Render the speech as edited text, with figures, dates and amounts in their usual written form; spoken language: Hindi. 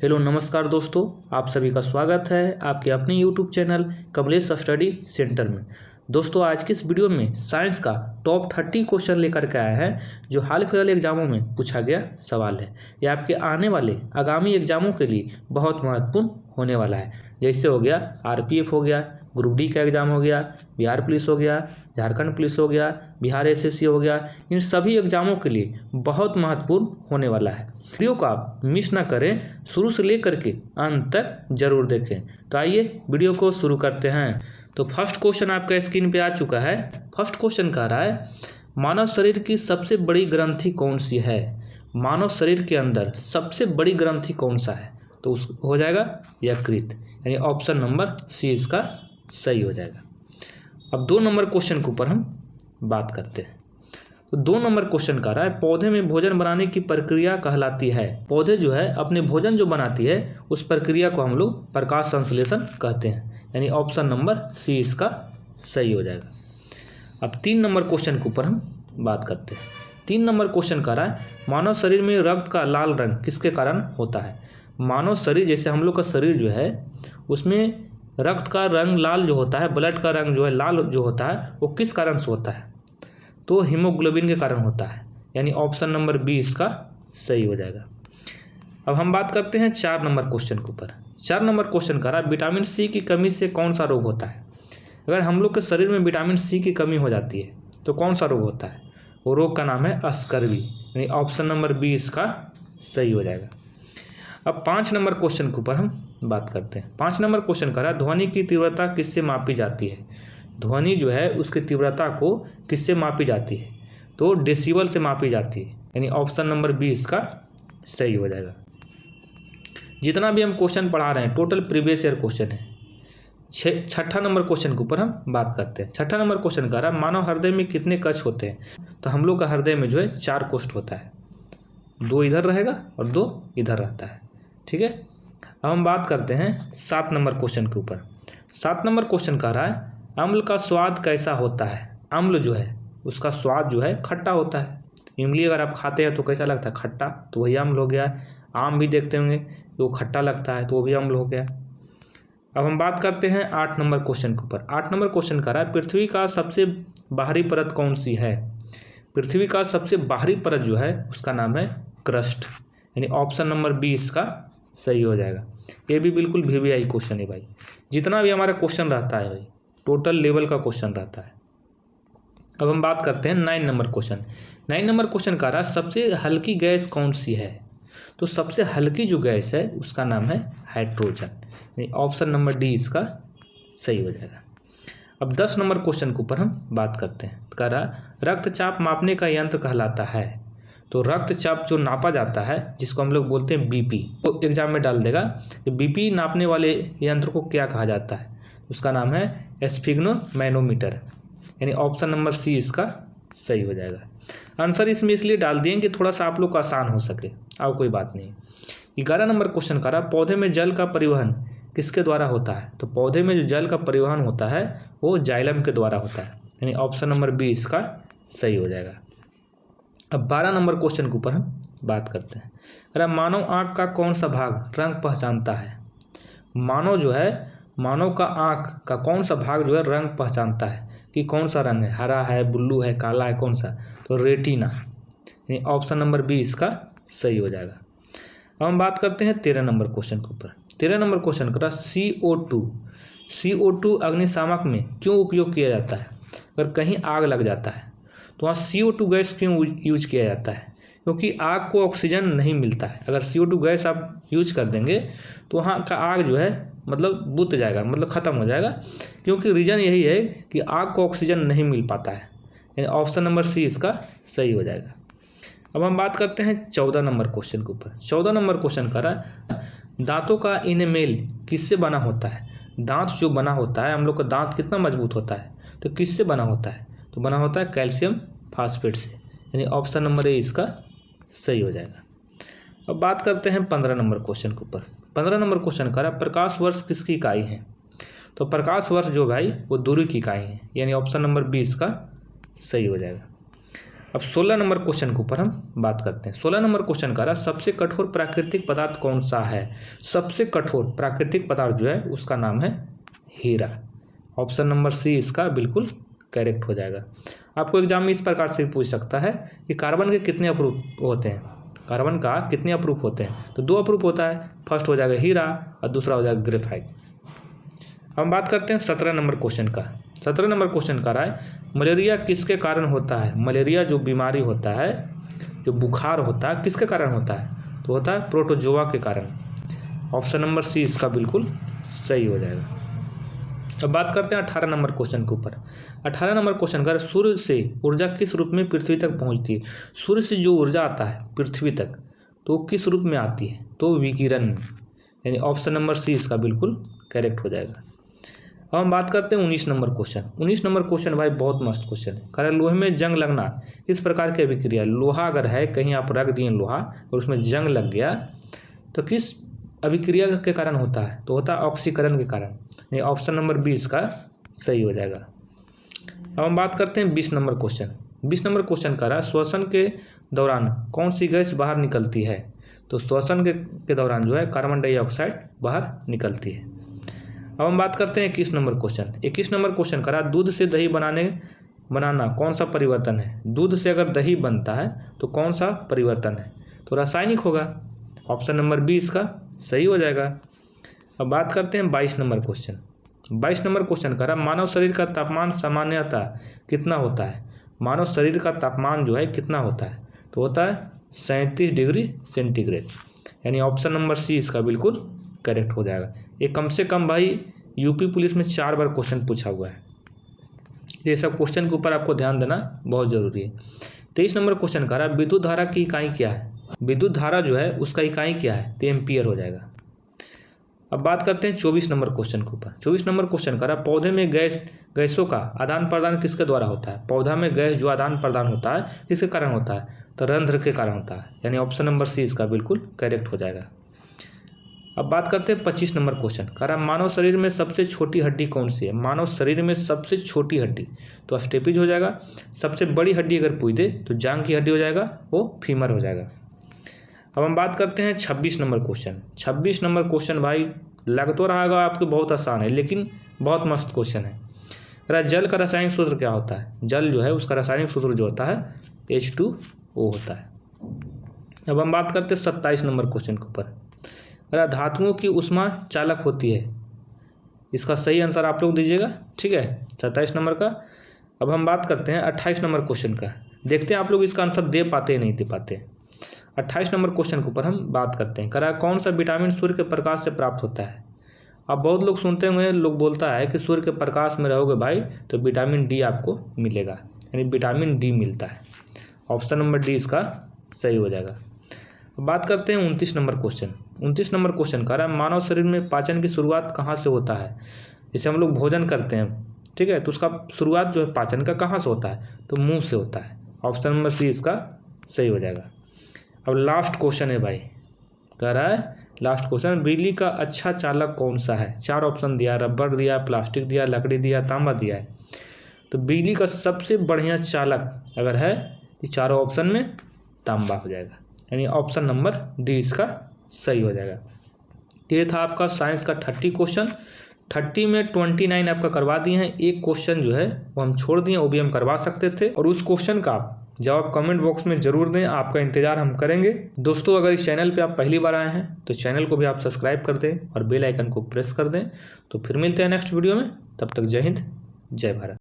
हेलो नमस्कार दोस्तों, आप सभी का स्वागत है आपके अपने YouTube channel Kamlesh study centre में। दोस्तों, आज की इस वीडियो में साइंस का टॉप 30 क्वेश्चन लेकर के आए हैं जो हाल फिलहाल एग्जामों में पूछा गया सवाल है। ये आपके आने वाले आगामी एग्जामों के लिए बहुत महत्वपूर्ण होने वाला है। जैसे हो गया आरपीएफ हो गया, ग्रुप डी का एग्ज़ाम हो गया, बिहार पुलिस हो गया, झारखंड पुलिस हो गया, बिहार एसएससी हो गया। इन सभी एग्जामों के लिए बहुत महत्वपूर्ण होने वाला है। वीडियो को आप मिस ना करें, शुरू से लेकर के अंत तक जरूर देखें। तो आइए वीडियो को शुरू करते हैं। तो फर्स्ट क्वेश्चन आपका स्क्रीन पे आ चुका है। फर्स्ट क्वेश्चन कह रहा है, मानव शरीर की सबसे बड़ी ग्रंथि कौन सी है? मानव शरीर के अंदर सबसे बड़ी ग्रंथि कौन सा है? तो उस हो जाएगा यकृत, यानी ऑप्शन नंबर सी इसका सही हो जाएगा। अब 2 नंबर क्वेश्चन के ऊपर हम बात करते हैं। तो 2 नंबर क्वेश्चन कह रहा है, पौधे में भोजन बनाने की प्रक्रिया कहलाती है। पौधे जो है अपने भोजन जो बनाती है उस प्रक्रिया को हम लोग प्रकाश संश्लेषण कहते हैं, यानी ऑप्शन नंबर सी इसका सही हो जाएगा। अब 3 नंबर क्वेश्चन के ऊपर हम बात करते हैं। 3 नंबर क्वेश्चन कह रहा है, मानव शरीर में रक्त का लाल रंग किसके कारण होता है? मानव शरीर, जैसे हम लोग का शरीर जो है उसमें रक्त का रंग लाल जो होता है, ब्लड का रंग जो है लाल जो होता है, वो किस कारण से होता है? तो हीमोग्लोबिन के कारण होता है, यानी ऑप्शन नंबर बी इसका सही हो जाएगा। अब हम बात करते हैं 4 नंबर क्वेश्चन के ऊपर। 4 नंबर क्वेश्चन कह रहा है, विटामिन सी की कमी से कौन सा रोग होता है? अगर हम लोग के शरीर में विटामिन सी की कमी हो जाती है तो कौन सा रोग होता है? वो रोग का नाम है स्कर्वी, यानी ऑप्शन नंबर बी इसका सही हो जाएगा। अब 5 नंबर क्वेश्चन के ऊपर हम बात करते हैं। 5 नंबर क्वेश्चन कह रहा है, ध्वनि की तीव्रता किससे मापी जाती है? ध्वनि जो है उसकी तीव्रता को किससे मापी जाती है? तो डेसिबल से मापी जाती है, यानी ऑप्शन नंबर बी इसका सही हो जाएगा। जितना भी हम क्वेश्चन पढ़ा रहे हैं टोटल प्रीवियस ईयर क्वेश्चन है। 6ठा नंबर क्वेश्चन के ऊपर हम बात करते हैं। 6ठा नंबर क्वेश्चन कह रहा है, मानव हृदय में कितने कक्ष होते हैं? तो हम लोग का हृदय में जो है 4 कोष्ठ होता है, 2 इधर रहेगा और 2 इधर रहता है। ठीक है। अब हम बात करते हैं 7 नंबर क्वेश्चन के ऊपर। 7 नंबर क्वेश्चन कह रहा है, अम्ल का स्वाद कैसा होता है? अम्ल जो है उसका स्वाद जो है खट्टा होता है। इमली अगर आप खाते हैं तो कैसा लगता है? खट्टा, तो वही अम्ल हो गया। आम भी देखते होंगे तो खट्टा लगता है, तो वो भी अम्ल हो गया। अब हम बात करते हैं 8 नंबर क्वेश्चन के ऊपर। 8 नंबर क्वेश्चन कह रहा है, पृथ्वी का सबसे बाहरी परत कौन सी है? पृथ्वी का सबसे बाहरी परत जो है उसका नाम है क्रस्ट, यानी ऑप्शन नंबर बी इसका सही हो जाएगा। ये भी बिल्कुल वीवीआई क्वेश्चन है भाई। जितना भी हमारा क्वेश्चन रहता है भाई टोटल लेवल का क्वेश्चन रहता है। अब हम बात करते हैं 9 नंबर क्वेश्चन। 9 नंबर क्वेश्चन कह रहा है, सबसे हल्की गैस कौन सी है? तो सबसे हल्की जो गैस है उसका नाम है हाइड्रोजन, यानी ऑप्शन नंबर डी इसका सही हो जाएगा। अब 10 नंबर क्वेश्चन के ऊपर हम बात करते हैं। कह रहा, रक्तचाप मापने का यंत्र कहलाता है। तो रक्तचाप जो नापा जाता है जिसको हम लोग बोलते हैं बीपी, तो एग्जाम में डाल देगा कि बीपी नापने वाले यंत्र को क्या कहा जाता है? उसका नाम है स्फिग्नोमैनोमीटर, यानी ऑप्शन नंबर सी इसका सही हो जाएगा। आंसर इसमें इसलिए डाल दिए कि थोड़ा सा आप लोग को आसान हो सके, और कोई बात नहीं। 11 नंबर क्वेश्चन कह रहा, पौधे में जल का परिवहन किसके द्वारा होता है? तो पौधे में जो जल का परिवहन होता है वो जाइलम के द्वारा होता है, यानी ऑप्शन नंबर बी इसका सही हो जाएगा। अब 12 नंबर क्वेश्चन के ऊपर हम बात करते हैं। अरे, मानव आँख का कौन सा भाग रंग पहचानता है? मानव जो है, मानव का आँख का कौन सा भाग जो है रंग पहचानता है कि कौन सा रंग है, हरा है, ब्लू है, काला है, कौन सा? तो रेटिना, यानी ऑप्शन नंबर बी इसका सही हो जाएगा। अब हम बात करते हैं 13 नंबर क्वेश्चन के ऊपर। 13 नंबर क्वेश्चन का CO2 अग्निशामक में क्यों उपयोग किया जाता है? अगर कहीं आग लग जाता है तो वहाँ CO2 गैस क्यों यूज किया जाता है? क्योंकि आग को ऑक्सीजन नहीं मिलता है। अगर CO2 गैस आप यूज कर देंगे तो वहाँ का आग जो है मतलब बुझ जाएगा, मतलब ख़त्म हो जाएगा। क्योंकि रीज़न यही है कि आग को ऑक्सीजन नहीं मिल पाता है, यानी ऑप्शन नंबर सी इसका सही हो जाएगा। अब हम बात करते हैं 14 नंबर क्वेश्चन के ऊपर। 14 नंबर क्वेश्चन कर रहा है, दांतों का इनेमेल किससे बना होता है? दांत जो बना होता है, हम लोग का दांत कितना मजबूत होता है, तो किससे बना होता है? तो बना होता है कैल्शियम फास्फेट से, यानी ऑप्शन नंबर ए इसका सही हो जाएगा। अब बात करते हैं 15 नंबर क्वेश्चन के ऊपर। 15 नंबर क्वेश्चन कर रहा है, प्रकाश वर्ष किसकी इकाई है? तो प्रकाश वर्ष जो भाई वो दूरी की इकाई है, यानी ऑप्शन नंबर बी इसका सही हो जाएगा। अब 16 नंबर क्वेश्चन के ऊपर हम बात करते हैं। 16 नंबर क्वेश्चन का रहा सबसे कठोर प्राकृतिक पदार्थ कौन सा है। सबसे कठोर प्राकृतिक पदार्थ जो है उसका नाम है हीरा। ऑप्शन नंबर सी इसका बिल्कुल करेक्ट हो जाएगा। आपको एग्जाम में इस प्रकार से पूछ सकता है कि कार्बन के कितने अप्रूफ होते हैं, कार्बन का कितने अप्रूफ होते हैं। तो 2 अप्रूफ होता है, फर्स्ट हो जाएगा हीरा और दूसरा हो जाएगा ग्रेफाइट। हम बात करते हैं 17 नंबर क्वेश्चन का। 17 नंबर क्वेश्चन का रहा है मलेरिया किसके कारण होता है। मलेरिया जो बीमारी होता है, जो बुखार होता है, किसके कारण होता है। तो होता है प्रोटोजोआ के कारण। ऑप्शन नंबर सी इसका बिल्कुल सही हो जाएगा। अब बात करते हैं 18 नंबर क्वेश्चन के ऊपर। 18 नंबर क्वेश्चन का सूर्य से ऊर्जा किस रूप में पृथ्वी तक पहुंचती है। सूर्य से जो ऊर्जा आता है पृथ्वी तक तो किस रूप में आती है, तो विकिरण में, यानी ऑप्शन नंबर सी इसका बिल्कुल करेक्ट हो जाएगा। अब हम बात करते हैं 19 नंबर क्वेश्चन। 19 नंबर क्वेश्चन भाई बहुत मस्त क्वेश्चन है। कारण लोहे में जंग लगना किस प्रकार की अभिक्रिया। लोहा अगर है, कहीं आप रख दिए लोहा और उसमें जंग लग गया तो किस अभिक्रिया के कारण होता है, तो होता है ऑक्सीकरण के कारण। ये ऑप्शन नंबर बी इसका सही हो जाएगा। अब हम बात करते हैं 20 नंबर क्वेश्चन। 20 नंबर क्वेश्चन का रहा श्वसन के दौरान कौन सी गैस बाहर निकलती है। तो श्वसन के दौरान जो है कार्बन डाइऑक्साइड बाहर निकलती है। अब हम बात करते हैं 21 नंबर क्वेश्चन। 21 नंबर क्वेश्चन का रहा दूध से दही बनाना कौन सा परिवर्तन है। दूध से अगर दही बनता है तो कौन सा परिवर्तन है, तो रासायनिक होगा। ऑप्शन नंबर बी इसका सही हो जाएगा। अब बात करते हैं 22 नंबर क्वेश्चन। 22 नंबर क्वेश्चन का रहा मानव शरीर का तापमान सामान्यतः कितना होता है। मानव शरीर का तापमान जो है कितना होता है, तो होता है 37 डिग्री सेंटीग्रेड, यानी ऑप्शन नंबर सी इसका बिल्कुल करेक्ट हो जाएगा। ये कम से कम भाई यूपी पुलिस में 4 बार क्वेश्चन पूछा हुआ है। ये सब क्वेश्चन के ऊपर आपको ध्यान देना बहुत जरूरी है। 23 नंबर क्वेश्चन का रहा विद्युत धारा की इकाई क्या है। विद्युत धारा जो है उसका इकाई क्या है, तो एम्पियर हो जाएगा। अब बात करते हैं 24 नंबर क्वेश्चन के ऊपर। 24 नंबर क्वेश्चन का रहा पौधे में गैसों का आदान प्रदान किसके द्वारा होता है। पौधा में गैस जो आदान प्रदान होता है किसके कारण होता है, तो रंध्र के कारण होता है, यानी ऑप्शन नंबर सी इसका बिल्कुल करेक्ट हो जाएगा। अब बात करते हैं 25 नंबर क्वेश्चन का रहा मानव शरीर में सबसे छोटी हड्डी कौन सी है। मानव शरीर में सबसे छोटी हड्डी तो स्टेपिज हो जाएगा। सबसे बड़ी हड्डी अगर पूछ दे तो जांग की हड्डी हो जाएगा, वो फीमर हो जाएगा। अब हम बात करते हैं 26 नंबर क्वेश्चन। 26 नंबर क्वेश्चन भाई लग तो रहा होगा आपको बहुत आसान है, लेकिन बहुत मस्त क्वेश्चन है। अरे जल का रासायनिक सूत्र क्या होता है। जल जो है उसका रासायनिक सूत्र जो होता है H2O होता है। अब हम बात करते हैं 27 नंबर क्वेश्चन के ऊपर। अरे धातुओं की ऊष्मा चालक होती है, इसका सही आंसर आप लोग दीजिएगा, ठीक है, 27 नंबर का। अब हम बात करते हैं 28 नंबर क्वेश्चन का। देखते हैं आप लोग इसका आंसर दे पाते नहीं दे पाते। 28 नंबर क्वेश्चन के ऊपर हम बात करते हैं। करा कौन सा विटामिन सूर्य के प्रकाश से प्राप्त होता है। अब बहुत लोग सुनते हुए लोग बोलता है कि सूर्य के प्रकाश में रहोगे भाई तो विटामिन डी आपको मिलेगा, यानी विटामिन डी मिलता है। ऑप्शन नंबर डी इसका सही हो जाएगा। अब बात करते हैं 29 नंबर क्वेश्चन। 29 नंबर क्वेश्चन का रहा मानव शरीर में पाचन की शुरुआत कहाँ से होता है। जैसे हम लोग भोजन करते हैं, ठीक है, तो उसका शुरुआत जो है पाचन का कहाँ से होता है, तो मुंह से होता है। ऑप्शन नंबर सी इसका सही हो जाएगा। अब लास्ट क्वेश्चन है भाई, कह रहा है लास्ट क्वेश्चन बिजली का अच्छा चालक कौन सा है। 4 ऑप्शन दिया, रबर दिया, प्लास्टिक दिया, लकड़ी दिया, तांबा दिया है। तो बिजली का सबसे बढ़िया चालक अगर है तो चारों ऑप्शन में तांबा हो जाएगा, यानी ऑप्शन नंबर डी इसका सही हो जाएगा। ये था आपका साइंस का 30 क्वेश्चन। 30 में 29 आपका करवा दिए हैं। एक क्वेश्चन जो है वो हम छोड़ दिए, वो भी हम करवा सकते थे, और उस क्वेश्चन का जवाब कमेंट बॉक्स में जरूर दें, आपका इंतजार हम करेंगे। दोस्तों अगर इस चैनल पे आप पहली बार आए हैं तो चैनल को भी आप सब्सक्राइब कर दें और बेल आइकन को प्रेस कर दें। तो फिर मिलते हैं नेक्स्ट वीडियो में, तब तक जय हिंद जय भारत।